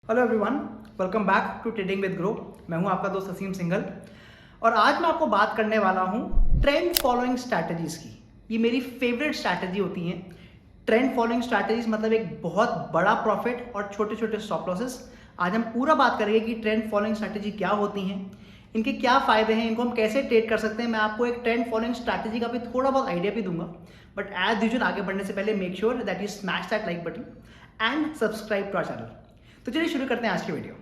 Hello everyone, welcome back to trading with Groww. मैं हूं आपका दोस्त असीम सिंघल और आज मैं आपको बात करने वाला हूं ट्रेंड फॉलोइंग स्ट्रैटेजीज की। ये मेरी फेवरेट स्ट्रैटेजी होती हैं। ट्रेंड फॉलोइंग स्ट्रैटेजीज मतलब एक बहुत बड़ा प्रॉफिट और छोटे छोटे स्टॉप लॉसेस। आज हम पूरा बात करेंगे कि ट्रेंड फॉलोइंग स्ट्रैटेजी क्या होती हैं, इनके क्या फायदे हैं, इनको हम कैसे ट्रेड कर सकते हैं। मैं आपको एक ट्रेंड फॉलोइंग स्ट्रैटेजी का भी थोड़ा बहुत आइडिया भी दूंगा, बट एज यूजुअल आगे बढ़ने से पहले make sure that you smash that like button and subscribe to our channel. तो चलिए शुरू करते हैं आज की वीडियो।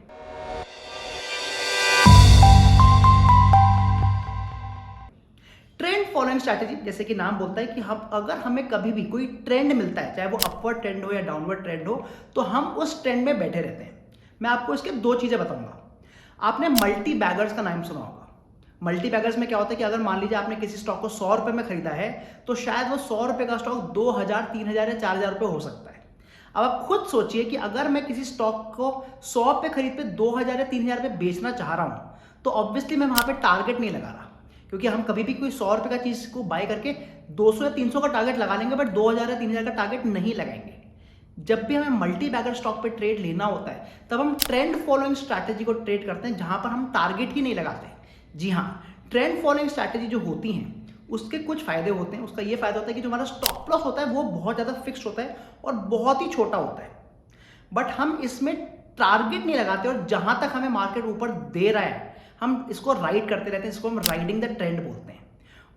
ट्रेंड फॉलोइंग स्ट्रैटेजी, जैसे कि नाम बोलता है कि हम अगर हमें कभी भी कोई ट्रेंड मिलता है, चाहे वो अपवर्ड ट्रेंड हो या डाउनवर्ड ट्रेंड हो, तो हम उस ट्रेंड में बैठे रहते हैं। मैं आपको इसके दो चीजें बताऊंगा। आपने मल्टी बैगर्स का नाम सुना होगा। मल्टी बैगर्स में क्या होता है कि अगर मान लीजिए आपने किसी स्टॉक को 100 रुपए में खरीदा है, तो शायद वो 100 रुपए का स्टॉक 2000, 3000 या 4000 रुपए हो सकता है। अब आप खुद सोचिए कि अगर मैं किसी स्टॉक को 100 पे खरीद पे 2000 या 3000 रुपए बेचना चाह रहा हूं, तो ऑब्वियसली मैं वहां पे टारगेट नहीं लगा रहा, क्योंकि हम कभी भी कोई 100 रुपए का चीज को बाय करके 200 या 300 का टारगेट लगा लेंगे, बट 2000 या 3000 का टारगेट नहीं लगाएंगे। जब भी हमें मल्टी बैगर स्टॉक पे ट्रेड लेना होता है, तब हम ट्रेंड फॉलोइंग स्ट्रैटेजी को ट्रेड करते हैं, जहां पर हम टारगेट ही नहीं लगाते। जी हाँ, ट्रेंड फॉलोइंग स्ट्रैटेजी जो होती हैं उसके कुछ फायदे होते हैं। उसका ये फायदा होता है कि जो हमारा स्टॉप लॉस होता है वो बहुत ज्यादा फिक्स्ड होता है और बहुत ही छोटा होता है, बट हम इसमें टारगेट नहीं लगाते और जहां तक हमें मार्केट ऊपर दे रहा है हम इसको राइड करते रहते हैं। इसको हम राइडिंग द ट्रेंड बोलते हैं।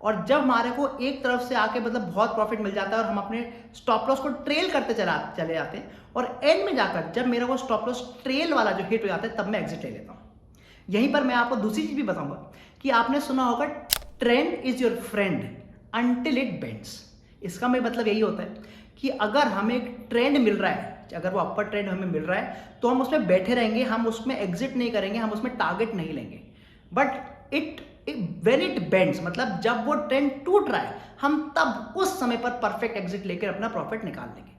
और जब हमारे को एक तरफ से आके मतलब बहुत प्रॉफिट मिल जाता है और हम अपने स्टॉप लॉस को ट्रेल करते चले जाते हैं, और एंड में जाकर जब मेरा वो स्टॉप लॉस ट्रेल वाला जो हिट हो जाता है, तब मैं एग्जिट ले लेता हूं। यहीं पर मैं आपको दूसरी चीज भी बताऊंगा कि आपने सुना होगा trend is your friend until it bends. इसका मतलब यही होता है कि अगर हमें एक ट्रेंड मिल रहा है, अगर वो अपर ट्रेंड हमें मिल रहा है, तो हम उसमें बैठे रहेंगे, हम उसमें एग्जिट नहीं करेंगे, हम उसमें टारगेट नहीं लेंगे। बट व्हेन इट बेंड्स, मतलब जब वो ट्रेंड टूट रहा है, हम तब उस समय पर परफेक्ट एग्जिट लेकर अपना प्रॉफिट निकाल लेंगे।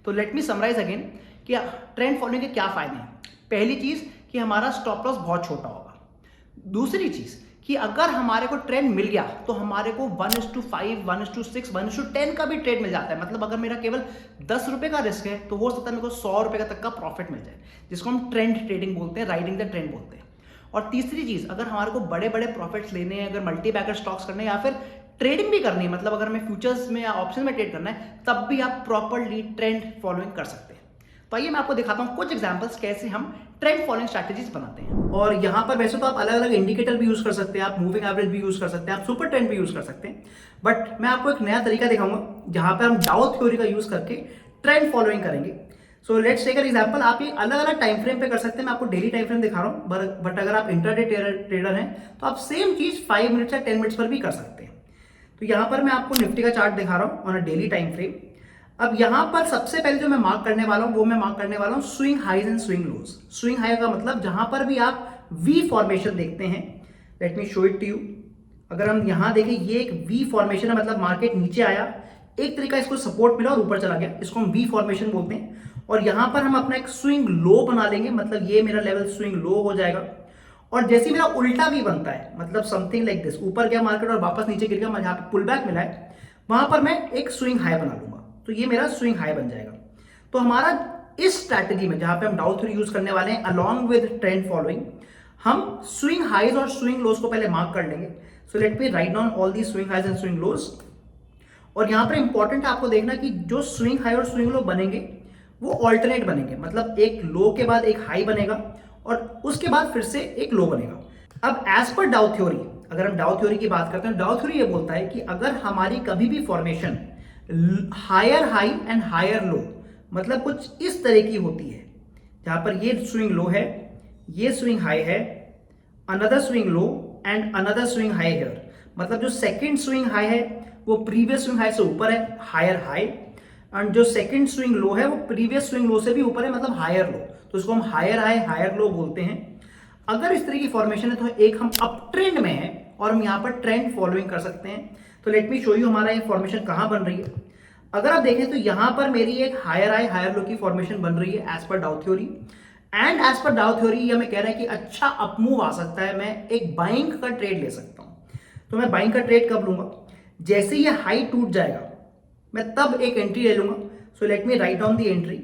तो लेट मी समराइज अगेन कि ट्रेंड फॉलोइंग के क्या फायदे हैं। पहली चीज कि हमारा स्टॉप लॉस बहुत छोटा होगा। दूसरी चीज कि अगर हमारे को ट्रेंड मिल गया तो हमारे को 1:5, 1:6, 1:10 का भी ट्रेड मिल जाता है। मतलब अगर मेरा केवल 10 रुपए का रिस्क है, तो हो सकता है मेरे को 100 रुपए का तक का प्रॉफिट मिल जाए, जिसको हम ट्रेंड ट्रेडिंग बोलते हैं, राइडिंग द ट्रेंड बोलते हैं। और तीसरी चीज, अगर हमारे को बड़े बड़े प्रॉफिट्स लेने हैं, अगर मल्टी बैगर स्टॉक्स करने हैं या फिर ट्रेडिंग भी करनी है, मतलब अगर हमें फ्यूचर्स में या ऑप्शन में ट्रेड करना है, तब भी आप प्रॉपरली ट्रेंड फॉलोइंग कर सकते हैं। तो आइए मैं आपको दिखाता हूं कुछ एग्जांपल्स कैसे हम ट्रेंड फॉलोइंग स्ट्रैटेजीज बनाते हैं। और यहां पर वैसे तो आप अलग अलग इंडिकेटर भी यूज कर सकते हैं, आप मूविंग एवरेज भी यूज कर सकते हैं, आप सुपर ट्रेंड भी यूज कर सकते हैं, बट मैं आपको एक नया तरीका दिखाऊंगा जहां पर हम डाउ थ्योरी का यूज करके ट्रेंड फॉलोइंग करेंगे। So let's take an example. आप ये अलग अलग टाइम फ्रेम पे कर सकते हैं। मैं आपको डेली टाइम फ्रेम दिखा रहा हूं, बट अगर आप इंट्राडे ट्रेडर हैं तो आप सेम चीज 5 मिनट्स या 10 मिनट्स पर भी कर सकते हैं। तो यहां पर मैं आपको निफ्टी का चार्ट दिखा रहा हूं on a daily time frame. अब यहां पर सबसे पहले जो मैं मार्क करने वाला हूं, वो मैं मार्क करने वाला हूं swing highs and swing lows. Swing high का मतलब जहां पर भी आप वी फॉर्मेशन देखते हैं, let me show it to you. अगर हम यहां देखें, ये एक वी फॉर्मेशन है, मतलब मार्केट नीचे आया, एक तरीका इसको सपोर्ट मिला और ऊपर चला गया, इसको हम वी फॉर्मेशन बोलते हैं। और यहां पर हम अपना एक स्विंग लो बना लेंगे, मतलब ये मेरा लेवल स्विंग लो हो जाएगा। और जैसे मेरा उल्टा भी बनता है, मतलब समथिंग लाइक दिस, ऊपर गया मार्केट और वापस नीचे गिर गया, जहां पे पुल बैक मिला है, वहां पर मैं एक स्विंग हाई बना लूंगा, तो ये मेरा स्विंग हाई बन जाएगा। तो हमारा इस स्ट्रैटेजी में जहां पे हम डाउ थ्योरी यूज करने वाले हैं अलोंग विद ट्रेंड फॉलोइंग, हम स्विंग हाइज और स्विंग लोज को पहले मार्क कर लेंगे। So let me write down all the swing highs and swing lows. और यहां पर इंपॉर्टेंट है आपको देखना कि जो स्विंग हाई और स्विंग लो बनेंगे वो ऑल्टरनेट बनेंगे, मतलब एक लो के बाद एक हाई बनेगा और उसके बाद फिर से एक लो बनेगा। अब एज पर डाउ थ्योरी, अगर हम डाउ थ्योरी की बात करते हैं, डाउ थ्योरी ये बोलता है कि अगर हमारी कभी भी formation higher high and higher low, मतलब कुछ इस तरह की होती है, जहां पर ये स्विंग लो है, ये स्विंग हाई है, another swing low and another swing high here, मतलब जो सेकंड स्विंग हाई है वो प्रीवियस स्विंग हाई से ऊपर है, हायर हाई, एंड जो सेकंड स्विंग लो है वो प्रीवियस स्विंग लो से भी ऊपर है, मतलब हायर लो, तो इसको हम हायर हाई हायर लो बोलते हैं। अगर इस तरह की फॉर्मेशन है तो एक हम अप ट्रेंड में है और हम यहां पर ट्रेंड फॉलोइंग कर सकते हैं। तो लेट मी शो यू हमारा ये फॉर्मेशन कहां बन रही है। अगर आप देखें तो यहां पर मेरी एक हायर हाई हायर लो की फॉर्मेशन बन रही है एज पर डाउ थ्योरी, एंड एज पर डाउ थ्योरी ये हमें कह रहा है कि अच्छा अपमूव आ सकता है, मैं एक बाइंग का ट्रेड ले सकता हूं। तो मैं बाइंग का ट्रेड कब लूंगा, जैसे ये हाई टूट जाएगा मैं तब एक एंट्री ले लूंगा। सो let me write down the entry.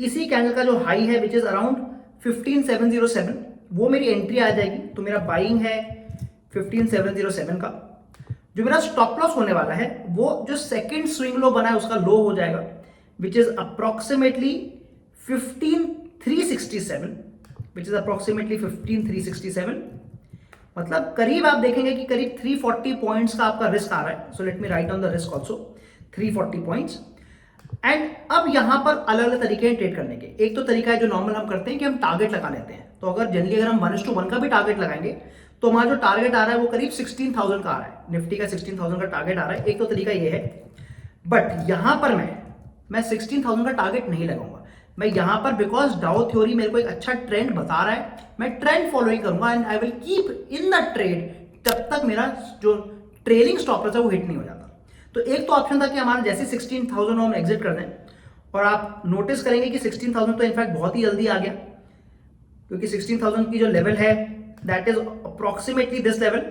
इसी कैंडल का जो हाई है विच इज अराउंड 15707, वो मेरी एंट्री आ जाएगी। तो मेरा बाइंग है 15707 का। जो मेरा स्टॉप लॉस होने वाला है वो जो सेकंड स्विंग लो बना है उसका लो हो जाएगा, विच इज अप्रोक्सीमेटली 15367, मतलब करीब आप देखेंगे कि करीब 340 पॉइंट्स का आपका रिस्क आ रहा है। सो let me write down the risk also, 340 points. And अब यहां पर अलग अलग तरीके हैं ट्रेड करने के। एक तो तरीका है जो नॉर्मल हम करते हैं कि हम टारगेट लगा लेते हैं। तो अगर जनरली अगर हम 1:1 का भी टारगेट लगाएंगे तो हमारा जो टारगेट आ रहा है वो करीब 16,000 का आ रहा है, निफ्टी का 16,000 का टारगेट आ रहा है। एक तो तरीका ये है, बट यहां पर मैं 16,000 का टारगेट नहीं लगाऊंगा। मैं यहां पर बिकॉज डाउ थ्योरी मेरे को एक अच्छा ट्रेंड बता रहा है, मैं ट्रेंड फॉलोइंग करूंगा and I will keep in the trade जब तक मेरा जो ट्रेलिंग स्टॉप लॉस है वो हिट नहीं हो जाता। तो एक तो ऑप्शन था कि हमारा जैसे 16,000 हम एग्जिट कर दें, और आप नोटिस करेंगे कि 16,000 तो इनफैक्ट बहुत ही जल्दी आ गया, क्योंकि 16,000 की जो लेवल है that is approximately this level.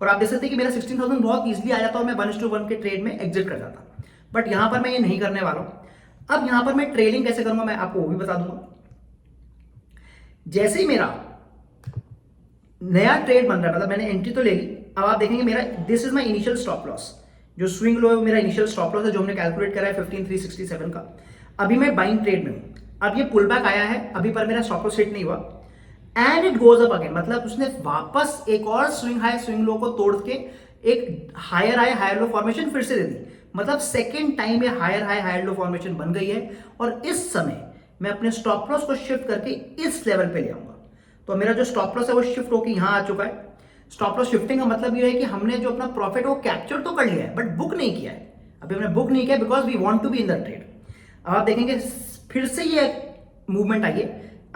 और आप देख सकते हैं कि मेरा 16,000 बहुत इजीली आ जाता और मैं 1:1 के ट्रेड में एग्जिट कर जाता। बट यहां पर मैं ये नहीं करने वाला हूं। अब यहां पर मैं ट्रेलिंग कैसे करूंगा मैं आपको वो भी बता दूंगा। जैसे ही मेरा नया ट्रेड बन रहा है, मतलब मैंने एंट्री तो ले ली, अब आप देखेंगे मेरा this is my initial stop loss. जो स्विंग लो है मेरा इनिशियल स्टॉप लॉस है, जो हमने कैलकुलेट करा है 15,367 का। अभी मैं बाइंग ट्रेड में हूं। अब ये पुल बैक आया है, अभी पर मेरा स्टॉप लॉस हिट नहीं हुआ and it goes up again, मतलब उसने वापस एक और स्विंग हाई स्विंग लो को तोड़ के एक higher high higher low formation फिर से दे दी। मतलब सेकेंड टाइम ये higher high higher low formation बन गई है और इस समय मैं अपने स्टॉप लॉस को शिफ्ट करके इस लेवल पे ले आऊंगा। तो मेरा जो स्टॉप लॉस है वो शिफ्ट होकर यहां आ चुका है। स्टॉप लॉस शिफ्टिंग का मतलब ये है कि हमने जो अपना प्रॉफिट वो कैप्चर तो कर लिया है बट बुक नहीं किया है। अभी हमने बुक नहीं किया because we want to be in the trade. अब आप देखेंगे फिर से ये मूवमेंट आई है,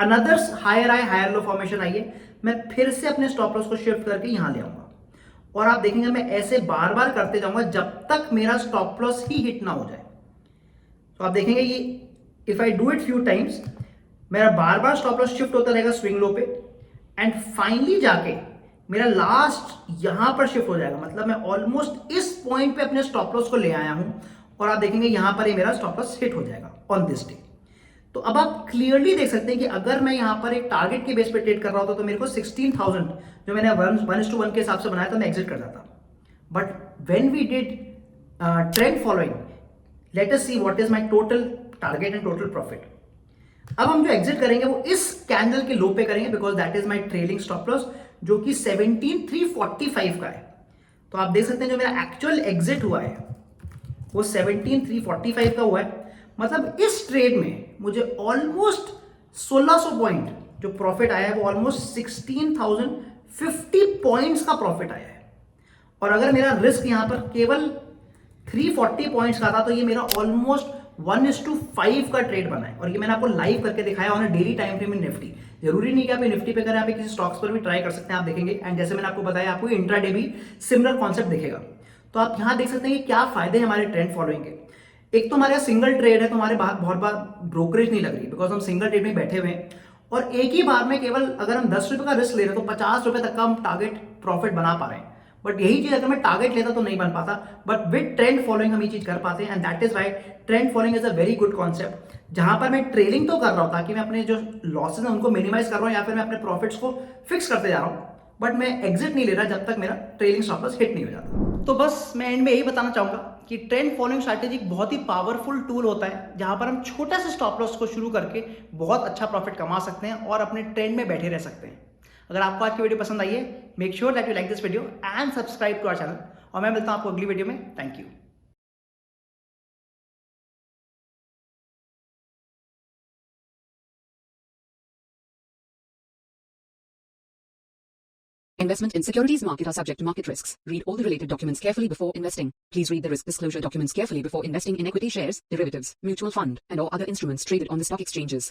another higher high higher low formation आई है, मैं फिर से अपने स्टॉप लॉस को शिफ्ट करके यहां ले आऊंगा। और आप देखेंगे मैं ऐसे बार बार करते जाऊंगा जब तक मेरा स्टॉप लॉस ही हिट ना हो जाए। तो आप देखेंगे ये if I do it few times मेरा बार बार स्टॉप लॉस शिफ्ट होता रहेगा स्विंग लो पे एंड फाइनली जाके मेरा लास्ट यहां पर शिफ्ट हो जाएगा। मतलब मैं ऑलमोस्ट इस पॉइंट पे अपने स्टॉप लॉस को ले आया हूं और आप देखेंगे यहां पर ये मेरा स्टॉप लॉस हिट हो जाएगा ऑन दिस डे। तो अब आप क्लियरली देख सकते हैं कि अगर मैं यहां पर एक टारगेट के बेस पे ट्रेड कर रहा होता तो मेरे को 16,000 जो मैंने 1:1 के हिसाब से बनाया था मैं एग्जिट कर जाता। But when we did trend following, let us see what is my total target and total profit. अब हम जो एग्जिट करेंगे वो इस कैंडल के लो पे करेंगे because that is my trailing stop loss जो कि 17,345 का है। तो आप देख सकते हैं जो मेरा एक्चुअल एग्जिट हुआ है वो 17,345 का हुआ है। मतलब इस ट्रेड में मुझे ऑलमोस्ट 1600 पॉइंट जो प्रॉफिट आया है वो ऑलमोस्ट 16,050 पॉइंट्स का प्रॉफिट आया है। और अगर मेरा रिस्क यहां पर केवल 340 पॉइंट्स का था तो ये मेरा ऑलमोस्ट 1:5 का ट्रेड बना है। और ये मैंने आपको लाइव करके दिखाया on daily time frame in Nifty. जरूरी नहीं कि आप निफ्टी पे करें, आप किसी स्टॉक्स पर भी ट्राई कर सकते हैं, आप देखेंगे। एंड जैसे मैंने आपको बताया आपको इंट्राडे भी सिमिलर कॉन्सेप्ट दिखेगा। तो आप यहां देख सकते हैं कि क्या फायदे हैं हमारे ट्रेंड फॉलोइंग के। एक तो हमारे सिंगल ट्रेड है तो हमारे बहुत बार ब्रोकरेज नहीं लग रही बिकॉज हम सिंगल ट्रेड में बैठे हुए हैं और एक ही बार में केवल अगर हम 10 रुपए का रिस्क ले रहे हैं तो 50 रुपए तक का हम टारगेट प्रॉफिट बना पा रहे हैं। बट यही चीज अगर मैं टारगेट लेता तो नहीं बन पाता, बट विद ट्रेंड फॉलोइंग हम ये चीज कर पाते हैं and that is right. Trend following is a very good concept जहां पर मैं ट्रेलिंग तो कर रहा हूं ताकि मैं अपने जो लॉसेस हैं उनको मिनिमाइज कर रहा हूं या फिर मैं अपने प्रॉफिट्स को फिक्स करते जा रहा हूं, बट मैं एग्जिट नहीं ले रहा जब तक मेरा ट्रेलिंग स्टॉप लॉस हिट नहीं हो जाता। तो बस मैं एंड में यही बताना चाहूंगा कि ट्रेंड फॉलोइंग स्ट्रैटेजी एक बहुत ही पावरफुल टूल होता है जहां पर हम छोटे से स्टॉप लॉस को शुरू करके बहुत अच्छा प्रॉफिट कमा सकते हैं और अपने ट्रेंड में बैठे रह सकते हैं। अगर आपको आज की वीडियो पसंद आई है make sure that you like this video and subscribe to our channel और मैं मिलता हूं आपको अगली वीडियो में। Thank you. Investment in securities market are subject to market risks. Read all the related documents carefully before investing. Please read the risk disclosure documents carefully before investing in equity shares, derivatives, mutual fund, and or other instruments traded on the stock exchanges.